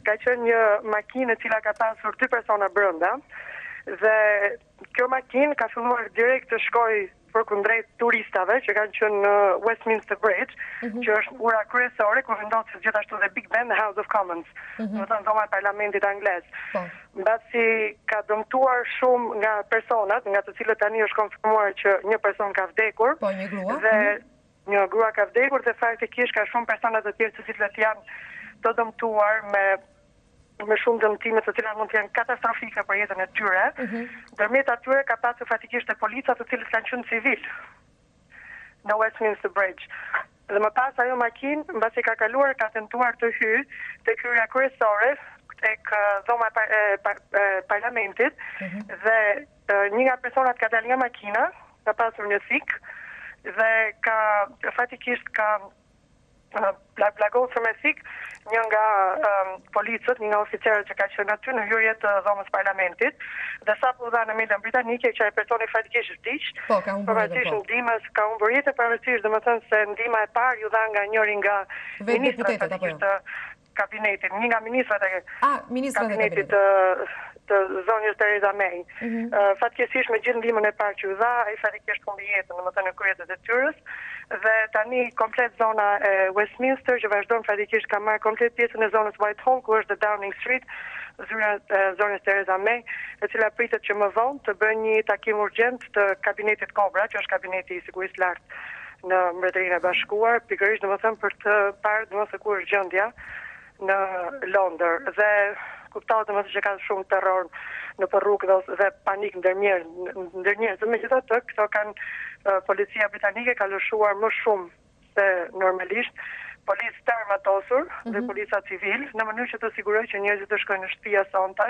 ka qenë një makinë e cila ka pasur 2 persona brenda dhe kjo makinë ka filluar direkt të shkojë përkundrejt turistave që kanë qenë në Westminster Bridge, që është ura kryesore ku vendoset gjithashtu dhe Big Ben dhe House of Commons, do të thënë dhoma e parlamentit anglez. Mbasi ka dëmtuar shumë nga personat, nga të cilët tani është konfirmuar që një person ka vdekur. Po, një grua. Dhe një grua ka vdekur dhe faktikisht ka shumë persona të tjerë të cilët janë të dëmtuar me shumë dëmtime të cilat mund të jenë katastrofike për jetën e tyre. Ndërmjet atyre ka pasur fatikisht e polica të cilët kanë qenë civil në Westminster Bridge. Dhe më pas ajo makinë, mbasi ka kaluar, ka tentuar të hyjë tek hyrja kryesore, tek dhoma e parlamentit, dhe një nga personat ka dalë nga makina, ka pasur një thik dhe ka fatikisht ka plagosur me thik një nga policët, një nga oficerët që ka qenë aty në hyrje të dhomës parlamentit, dhe sapo u dha në median britanike që ai personi fatikisht vdiq. Po, ka humbur jetën. Ndihmës ka humbur jetën, pavarësisht domethënë se ndihma e parë ju dha nga njëri nga ministrat të kabinetit, një nga ministrat e kabinetit të zonjës Theresa May. Fatkeqësisht me gjithë ndihmën e parë që u dha, ai fatikisht humbi jetën, domethënë në krye të detyrës. Dhe tani komplet zona e Westminster që vazhdon fatikisht ka marrë komplet pjesën e zonës Whitehall, ku është the Downing Street, zonës Theresa May, e cila pritet që më vonë të bëjë një takim urgjent të kabinetit Kobra, që është kabineti i sigurisë lartë në Mbretërinë e Bashkuar, pikërisht domethënë për të parë domethënë ku është gjendja në Londër. Dhe kuptohet domethënë që ka shumë terror në rrugë dhe panik ndër njerëz. Megjithatë, këto kanë policia britanike ka lëshuar më shumë se normalisht policë të armatosur dhe polica civil në mënyrë që të sigurojë që njerëzit të shkojnë në shtëpia sonte